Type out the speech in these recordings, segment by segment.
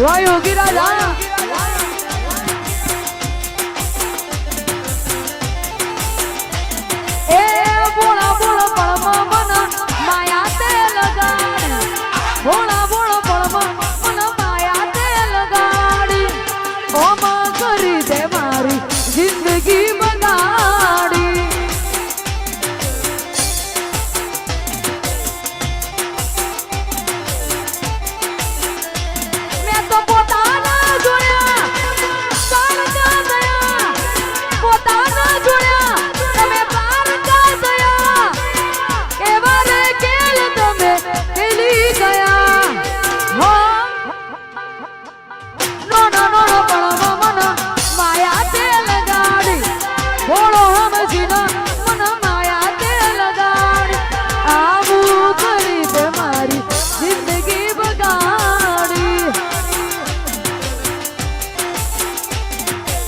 વાહ યોગી રાજા એ બોલા બોલા પળમાં મન માયા તે લગાડ બોલા બોલા પળમાં મન માયા તે લગાડી ઓમ કરી દે મારી જિંદગી બગાડી મેં તો પોતાના જોયા પારકા દયા પોતાના જોયા તમે પારકા દયા એવા રે કેલ તમે કેલી ગયા હો નો નો નો પળમાં મન માયા તે લગાડી બોલો હમજીના મન માયા તે લગાડી આવું કરી દે મારી જિંદગી બગાડી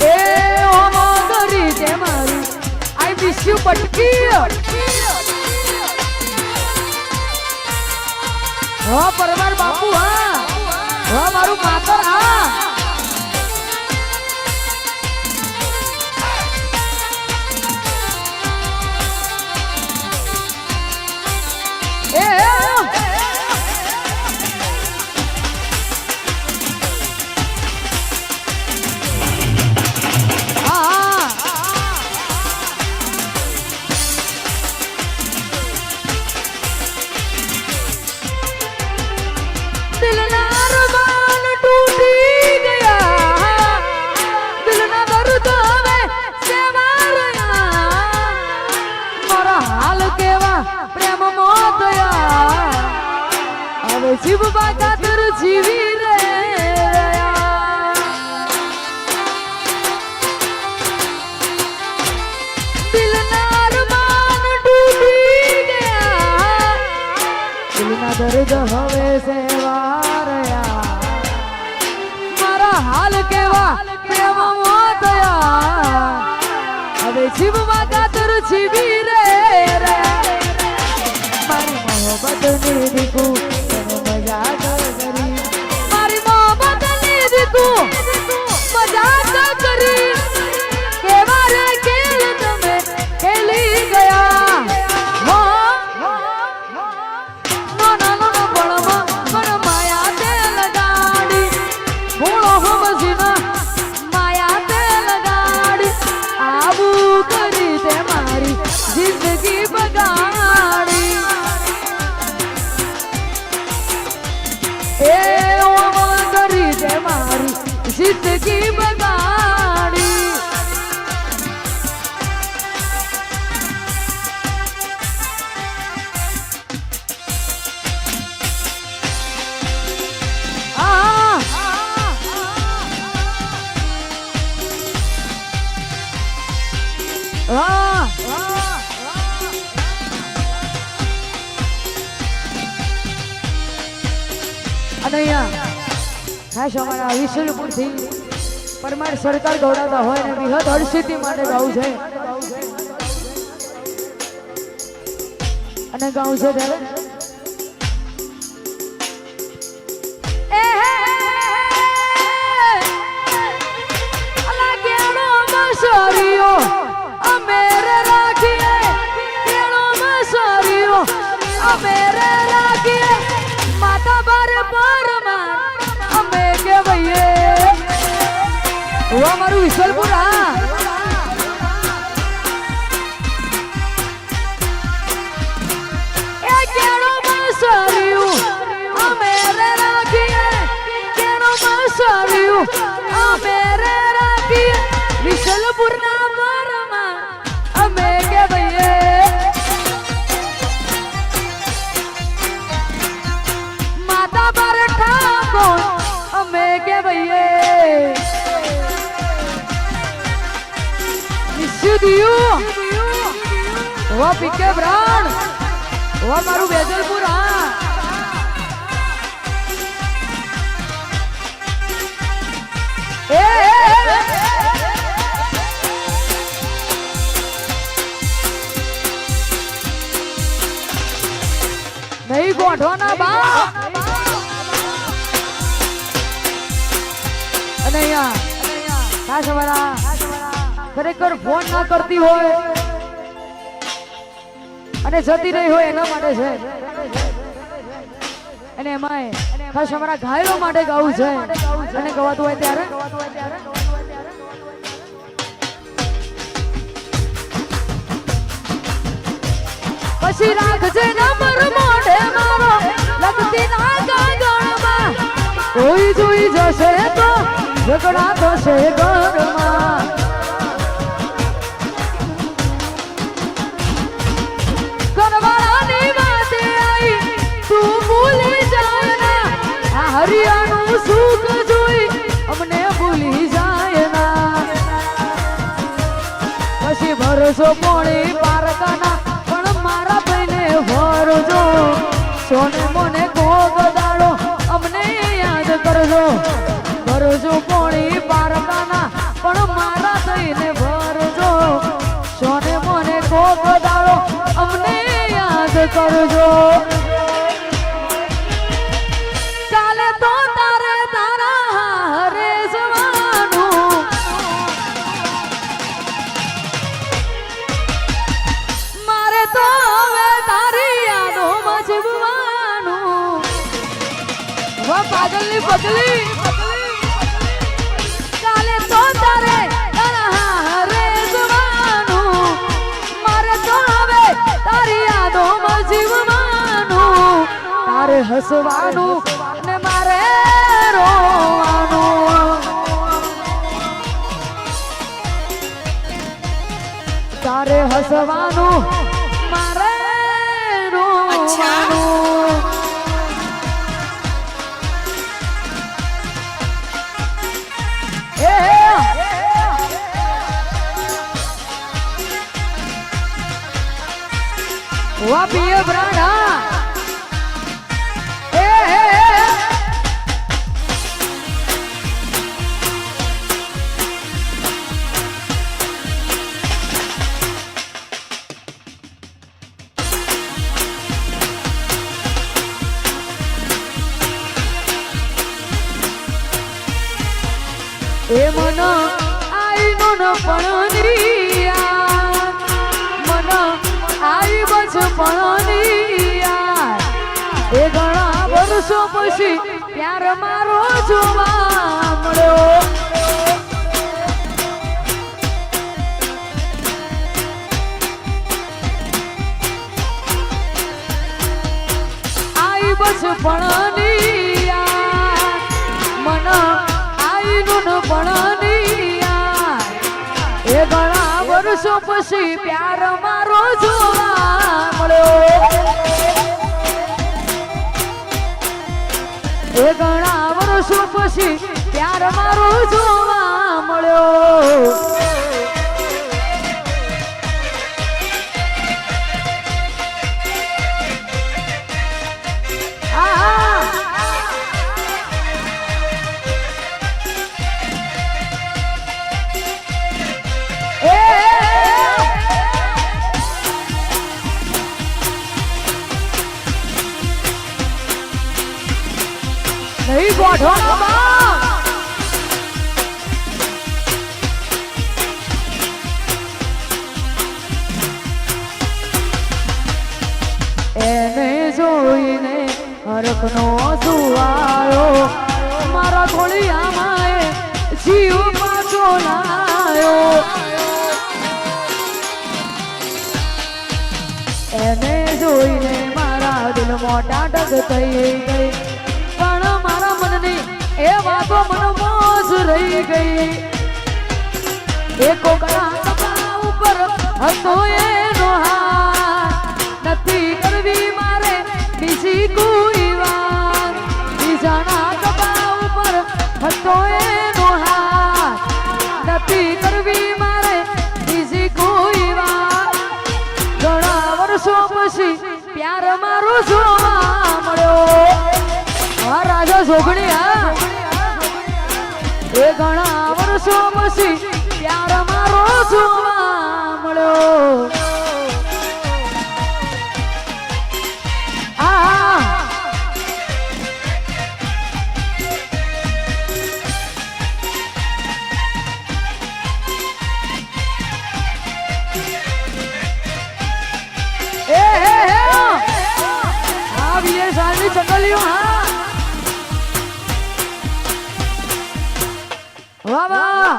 એ ઓમ કરી દે મારી આઈ મિસ યુ પટકી હા પરમાર બાપુ હા હા મારું માતર હા એ दिल ना अरमान टूटी गया दिल ना दर्द में सेवारया मारा हाल केवा प्रेम मोतया હવે જીવવા ખાતર જીવી રે દિલ ના અરમાન ટૂટી ગયા દિલ ના દર્દ હવે સેવારયા મારા હાલ કેવા પ્રેમ મોતયા હવે જીવવા ખાતર જીવી રે મારી મોહબ્બત ની દીકુ તને મજાક કરી મારી મોહબ્બત ની દીકુ મજાક કરી કેવા રે ખેલ તમે ખેલી ગયા હો નો નો નો પળમાં મન માયા તે લગાડી બોલો હમજીના માયા તે લગાડી આવું કરી દે મારી જિંદગી બગાડી એ ઓમ કરી દે મારી જિંદગી બગાડી અને અહીંયા ખાસ અમારા વિસલપુરથી પરમાર સરકાર દોડાતા હોય ને વિહદ હળસિદ્ધિ માટે ગાવું છે અને ગાવું છે ત્યારે અમેરે રાખીએ માતા બારે પરમાર અમે કે ભઈએ ઓ મારું વિસલપુર હા એ કેળો મસર્યું અમેરે રાખીએ કેળો મસર્યું અમેરે રાખીએ વિસલપુર ના પરમાર અમે કે ભઈએ અમે કે ભઈએ નિશ્ચિત ઓ પીકે બ્રાન્ડ ઓ મારું વેજલપુર હા એ નહીં ગોઠવાના બા ખરેખર ફોન ના કરતી હોય અને જતી રહી હોય એના માટે છે અને એમાંય ખાસ અમારા ઘાયલો માટે ગાવું છે અને ગવાતું હોય ત્યારે પછી રાખજે નંબર મોઢે મારો લગતી ના કાગળમાં કોઈ જોઈ જશે તો ઝઘડા થશે ઘરમાં ઘરવાળાની વાતે આવી તું ભૂલી જાય ના આ હરિયાનું સુખ જોઈ અમને ભૂલી જાય ના પછી ભરોસો પોણી પારકાના ભરજો સોને મને કોક દાડો અમને યાદ કરજો ભરજો પોણી પારકાના પણ મારા થઈને ભરજો સોને મને કોક દાડો અમને યાદ કરજો કાલે તો તારે તારા હરે જવાનું મારે તો પાગલની પગલી કાલે તો તારે હરે જવાનું મારે તો હવે તારી યાદોમાં જીવવાનું તારે હસવાનું ને મારે રોવાનું તારે હસવાનું મારે રોવાનું વાપીએ બ્રાડા એ મન આઈનો ન પણનિયા મન આઈ બચપણનિયા એ ઘણા વર્ષો પછી પ્યાર મારો જોવા મળ્યો આઈ બચપણનિયા મન એ ઘણા વર્ષો પછી પ્યાર મારો જોવા મળ્યો એ ઘણા વર્ષો પછી પ્યાર મારો જોવા મળ્યો નહીં ગોઠવાના એને જોઈને હરખનો સુવાયો મારા ઘોડિયામાં જીવ પાછો લાયો એને જોઈને મારા દિલ મોટા ડગ થઈ ગઈ મારા મનની એ વાતો મનમોજ રહી ગઈ એ કોકના કપડા ઉપર હતો એનો હાથ નથી કરવી મારે બીજી કોઈ વાત બીજાના કપડા ઉપર હતો એનો હાથ નથી કરવી મારે બીજી કોઈ વાત ઘણા વર્ષો પછી પ્યાર મારો જોવા મળ્યો રાજા જોગણીયા એ ઘણા વર્ષો પછી પ્યાર મારો જોવા મળ્યો તાલીઓ હા વાહ વાહ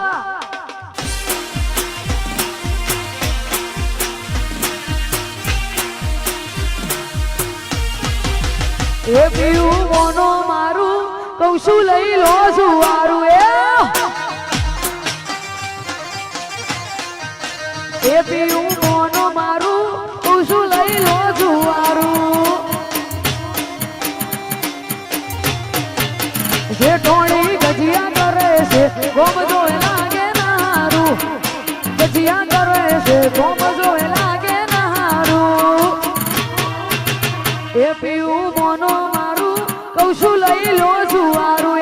એ પીવું મોનો મારું કહું છું લઈ લો જુવારું એ પીવું મોનો મારું કહું છું લઈ લો જુવારું જે ટોળી ગજિયા કરે છે ગોમજો લાગે નારું ગજિયા કરે છે ગોમજો લાગે નારું એ પીવું મોનો મારું કહું છું લઈ લો જુવારું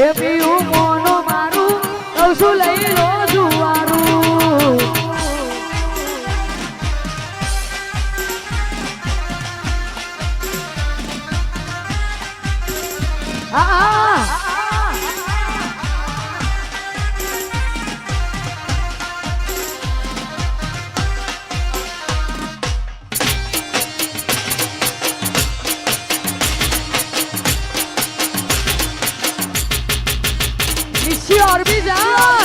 એ પીવું મોનો મારું કહું છું લઈ લો જુવારું હા और भी जाओ